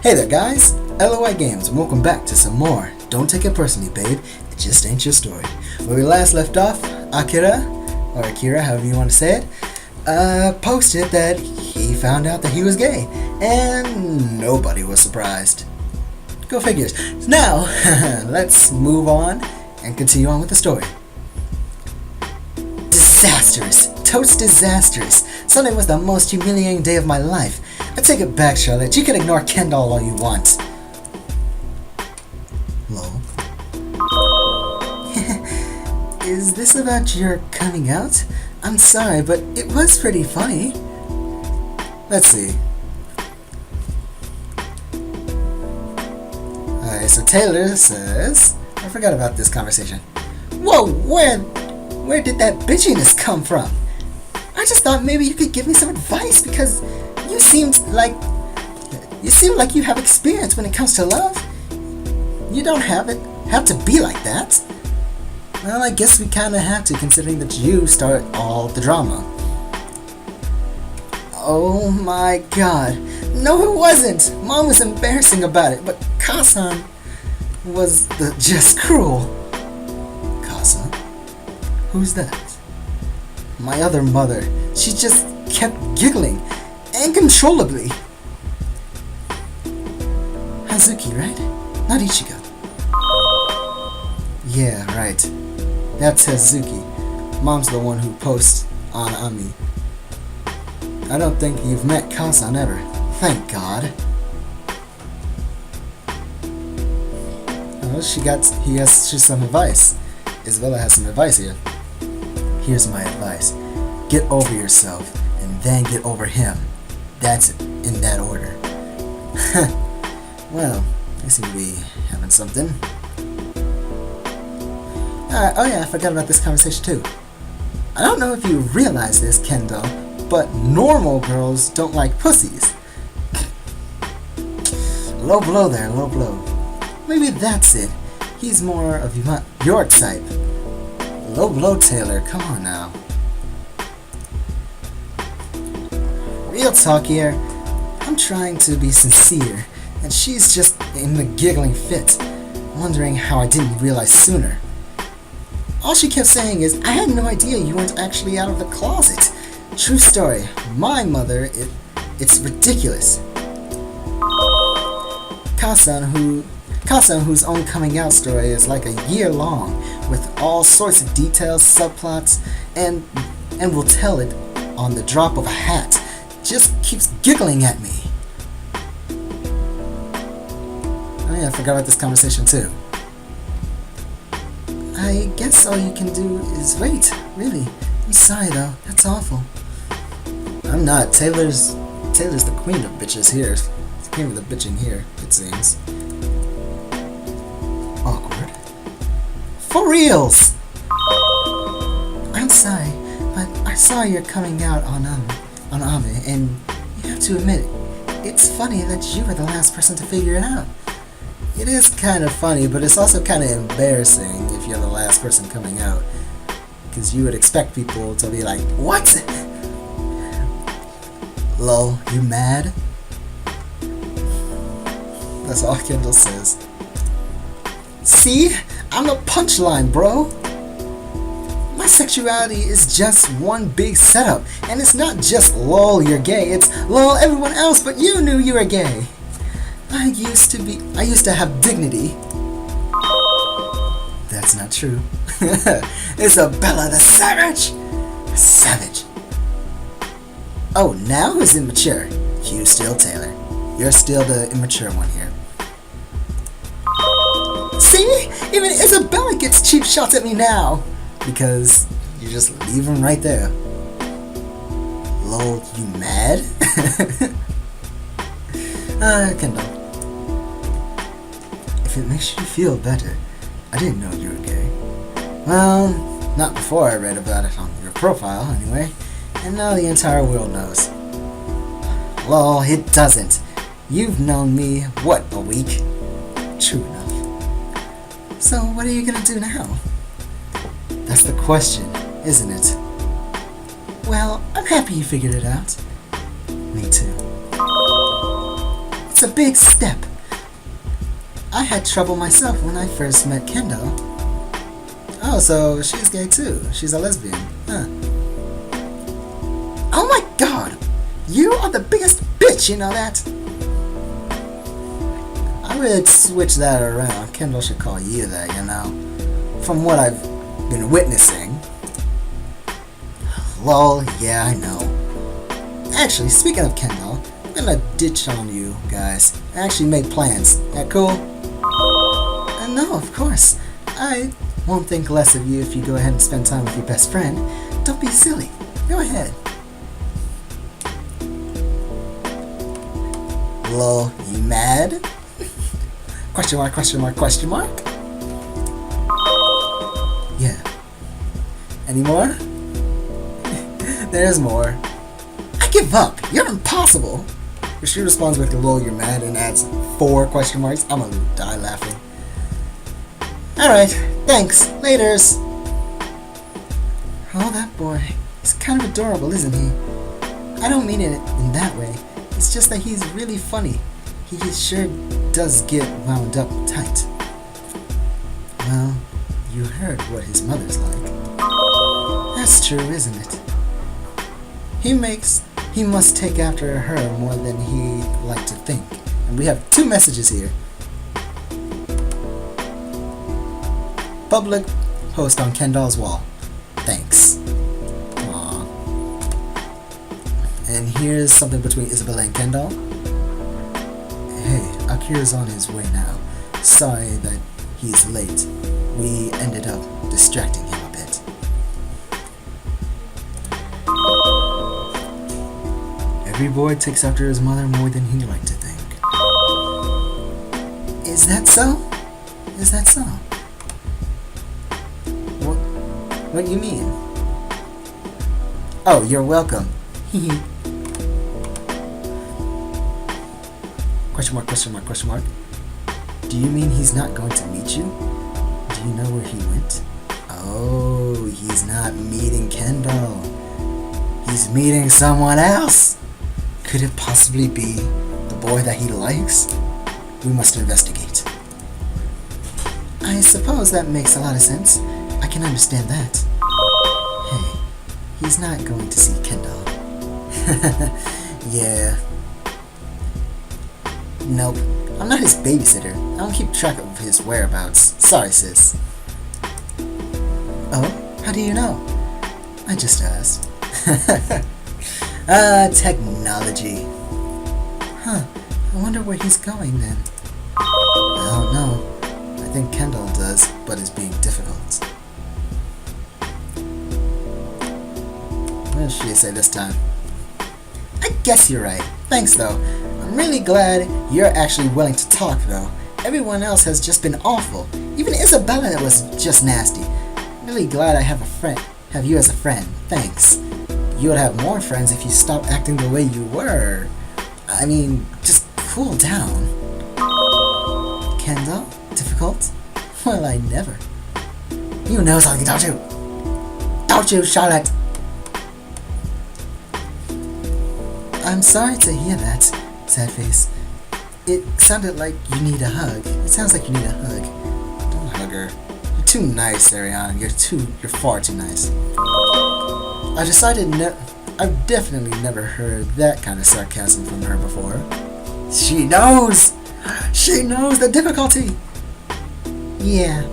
Hey there guys, LOI Games and welcome back to some more Don't Take It Personally Babe, It Just Ain't Your Story. Where we last left off, Akira, however you want to say it, posted that he found out that he was gay, and nobody was surprised. Go figures. Now, let's move on and continue on with the story. Disastrous. Totes disastrous. Sunday was the most humiliating day of my life. I take it back, Charlotte. You can ignore Ken doll all you want. Lol. Is this about your coming out? I'm sorry, but it was pretty funny. Let's see. Alright, so Taylor says... I forgot about this conversation. Whoa, where did that bitchiness come from? I just thought maybe you could give me some advice because you seemed like you have experience when it comes to love. You don't have to be like that. Well, I guess we kind of have to, considering that you start all the drama. Oh my god. No, it wasn't. Mom was embarrassing about it, but Kasan was just cruel. Kasan? Who's that? My other mother. She just kept giggling uncontrollably. Hazuki, right? Not Ichigo. Yeah, right. That's Hazuki. Mom's the one who posts on Ami. I don't think you've met Kasan ever. Thank God. Well, he has some advice. Isabella has some advice here. Here's my advice. Get over yourself, and then get over him. That's it, in that order. Well, they seem to be having something. Oh yeah, I forgot about this conversation too. I don't know if you realize this, Kendo, but normal girls don't like pussies. Low blow there, low blow. Maybe that's it. He's more of your type. Low blow, Taylor. Come on now. Real talk here. I'm trying to be sincere, and she's just in the giggling fit, wondering how I didn't realize sooner. All she kept saying is, I had no idea you weren't actually out of the closet. True story. My mother, it's ridiculous. Kasan, whose own coming out story is like a year long, with all sorts of details, subplots, and will tell it on the drop of a hat, just keeps giggling at me. Oh yeah, I forgot about this conversation too. I guess all you can do is wait, really. I'm sorry though, that's awful. I'm not. Taylor's the queen of bitches here. The queen of the bitching here, it seems. Awkward. For reals! I'm sorry, but I saw your coming out on Ame, and you have to admit, it's funny that you were the last person to figure it out. It is kind of funny, but it's also kind of embarrassing if you're the last person coming out, because you would expect people to be like, what? Lol, you mad? That's all Kendall says. See? I'm a punchline, bro. My sexuality is just one big setup, and it's not just lol, you're gay. It's lol, everyone else but you knew you were gay. I used to have dignity. That's not true. Isabella the savage. Savage. Oh, now who's immature? You still, Taylor. You're still the immature one here. See? Even Isabella gets cheap shots at me now. Because you just leave him right there. Lol, you mad? Kendall. If it makes you feel better, I didn't know you were gay. Well, not before I read about it on your profile, anyway. And now the entire world knows. Lol, it doesn't. You've known me, what, a week? True enough. So, what are you gonna do now? That's the question, isn't it? Well, I'm happy you figured it out. Me too. It's a big step. I had trouble myself when I first met Kendall. Oh, so she's gay too. She's a lesbian. Huh. Oh my god! You are the biggest bitch, you know that? I would switch that around. Kendall should call you that, you know? From what I've been witnessing. Lol, yeah, I know. Actually, speaking of Kendall, I'm gonna ditch on you guys and actually make plans. That cool? No, of course. I won't think less of you if you go ahead and spend time with your best friend. Don't be silly. Go ahead. Lol, you mad? Question mark, question mark, question mark? Yeah. Any more? There's more. I give up. You're impossible. If she responds with lol, you're mad and adds 4 question marks, I'm gonna die laughing. Alright, thanks. Laters. Oh, that boy. He's kind of adorable, isn't he? I don't mean it in that way. It's just that he's really funny. He sure does get wound up tight. Well, you heard what his mother's like. That's true, isn't it? He must take after her more than he'd like to think. And we have 2 messages here. Public post on Kendall's wall. Thanks. Aww. And here's something between Isabella and Kendall. Hey, Akira's on his way now. Sorry that he's late. We ended up distracting him a bit. Every boy takes after his mother more than he'd like to think. Is that so? Is that so? What you mean? Oh, you're welcome. Question mark, question mark, question mark. Do you mean he's not going to meet you? Do you know where he went? Oh, he's not meeting Kendall. He's meeting someone else. Could it possibly be the boy that he likes? We must investigate. I suppose that makes a lot of sense. I can understand that. Hey, he's not going to see Kendall. Yeah. Nope. I'm not his babysitter. I don't keep track of his whereabouts. Sorry, sis. Oh? How do you know? I just asked. Technology. Huh. I wonder where he's going then. I don't know. I think Kendall does, but is being difficult. What did she say this time? I guess you're right. Thanks though. I'm really glad you're actually willing to talk though. Everyone else has just been awful. Even Isabella was just nasty. I'm really glad I have you as a friend. Thanks. You would have more friends if you stopped acting the way you were. I mean, just cool down. Kendall? Difficult? Well, I never. You know something, don't you? Don't you, Charlotte? I'm sorry to hear that, sad face. It sounded like you need a hug. It sounds like you need a hug. Don't hug her. You're too nice, Ariana. You're far too nice. I decided I've definitely never heard that kind of sarcasm from her before. She knows! She knows the difficulty! Yeah.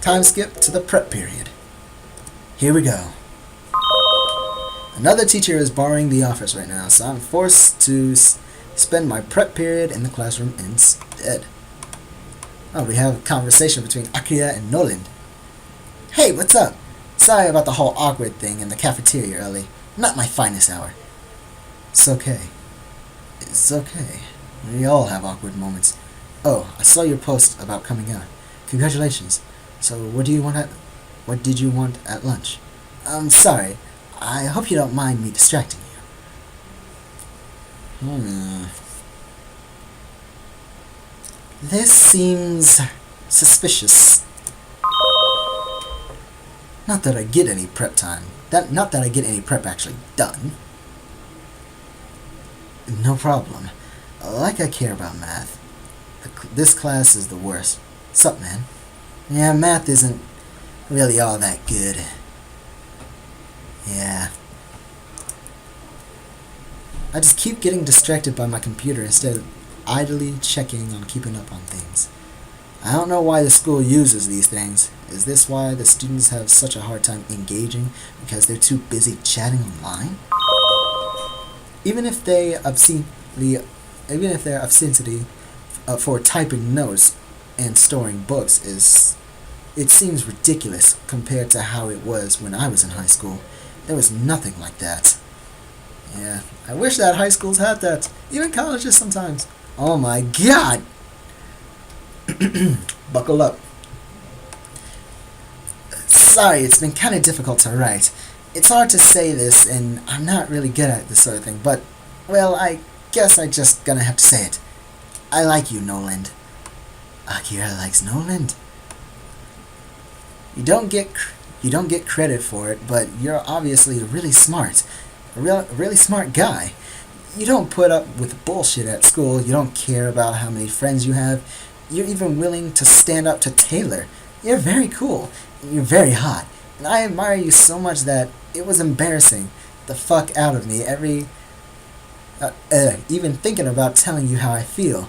Time skip to the prep period. Here we go. Another teacher is borrowing the office right now, so I'm forced to spend my prep period in the classroom instead. Oh, we have a conversation between Akira and Nolan. Hey, what's up? Sorry about the whole awkward thing in the cafeteria early. Not my finest hour. It's okay. It's okay. We all have awkward moments. Oh, I saw your post about coming out. Congratulations. So, what did you want at lunch? I'm sorry. I hope you don't mind me distracting you. This seems suspicious. Not that I get any prep time. Not that I get any prep actually done. No problem. Like I care about math. This class is the worst. Sup, man? Yeah, math isn't really all that good. Yeah. I just keep getting distracted by my computer instead of idly checking on keeping up on things. I don't know why the school uses these things. Is this why the students have such a hard time engaging because they're too busy chatting online? Even if their obscenity for typing notes and storing books it seems ridiculous compared to how it was when I was in high school. There was nothing like that. Yeah, I wish that high schools had that. Even colleges sometimes. Oh my god! Buckle up. Sorry, it's been kind of difficult to write. It's hard to say this, and I'm not really good at this sort of thing, but, well, I guess I just gonna have to say it. I like you, Noland. Akira likes Noland. You don't get credit for it, but you're obviously really smart. A really smart guy. You don't put up with bullshit at school. You don't care about how many friends you have. You're even willing to stand up to Taylor. You're very cool. You're very hot. And I admire you so much that it was embarrassing the fuck out of me even thinking about telling you how I feel.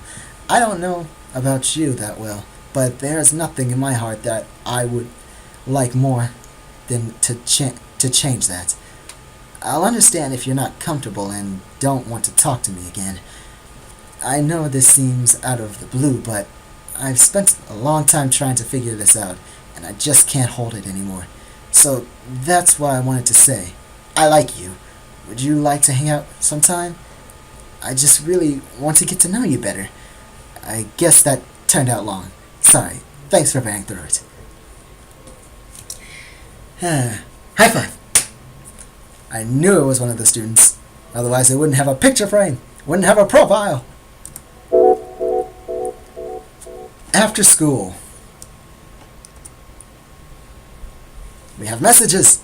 I don't know about you that well, but there's nothing in my heart that I would like more than to change that. I'll understand if you're not comfortable and don't want to talk to me again. I know this seems out of the blue, but I've spent a long time trying to figure this out, and I just can't hold it anymore. So that's why I wanted to say, I like you. Would you like to hang out sometime? I just really want to get to know you better. I guess that turned out long. Sorry. Thanks for bearing through it. High five! I knew it was one of the students. Otherwise, it wouldn't have a picture frame. Wouldn't have a profile. After school. We have messages.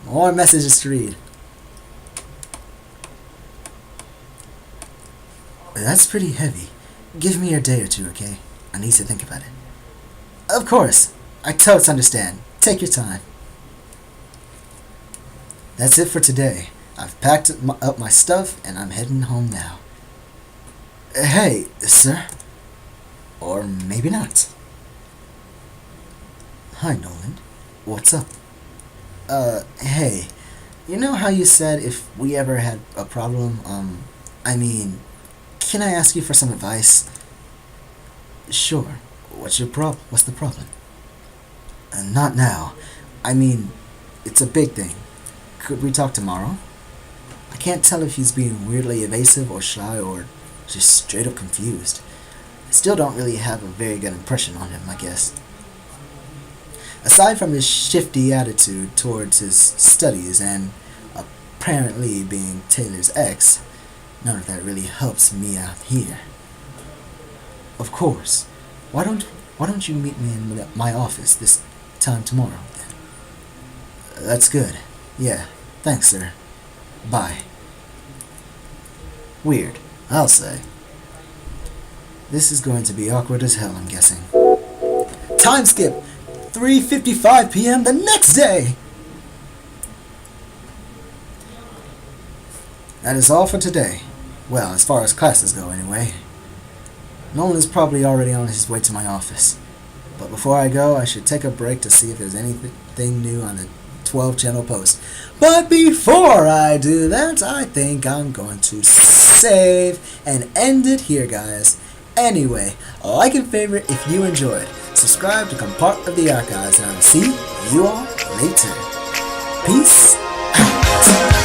More messages to read. That's pretty heavy. Give me a day or two, okay? I need to think about it. Of course. I totes understand. Take your time. That's it for today. I've packed up my stuff and I'm heading home now. Hey, sir. Or maybe not. Hi, Nolan. What's up? Hey. You know how you said if we ever had a problem, can I ask you for some advice? Sure. What's the problem? Not now. It's a big thing. Could we talk tomorrow? I can't tell if he's being weirdly evasive or shy or just straight up confused. I still don't really have a very good impression on him, I guess. Aside from his shifty attitude towards his studies and apparently being Taylor's ex, none of that really helps me out here. Of course. Why don't you meet me in my office this time tomorrow, then? That's good. Yeah. Thanks, sir. Bye. Weird, I'll say. This is going to be awkward as hell, I'm guessing. Time skip! 3:55 p.m. the next day! That is all for today. Well, as far as classes go, anyway. Nolan is probably already on his way to my office. But before I go, I should take a break to see if there's anything new on the 12-channel post. But before I do that, I think I'm going to save and end it here, guys. Anyway, like and favorite if you enjoyed. Subscribe to become part of the archives, and I'll see you all later. Peace out.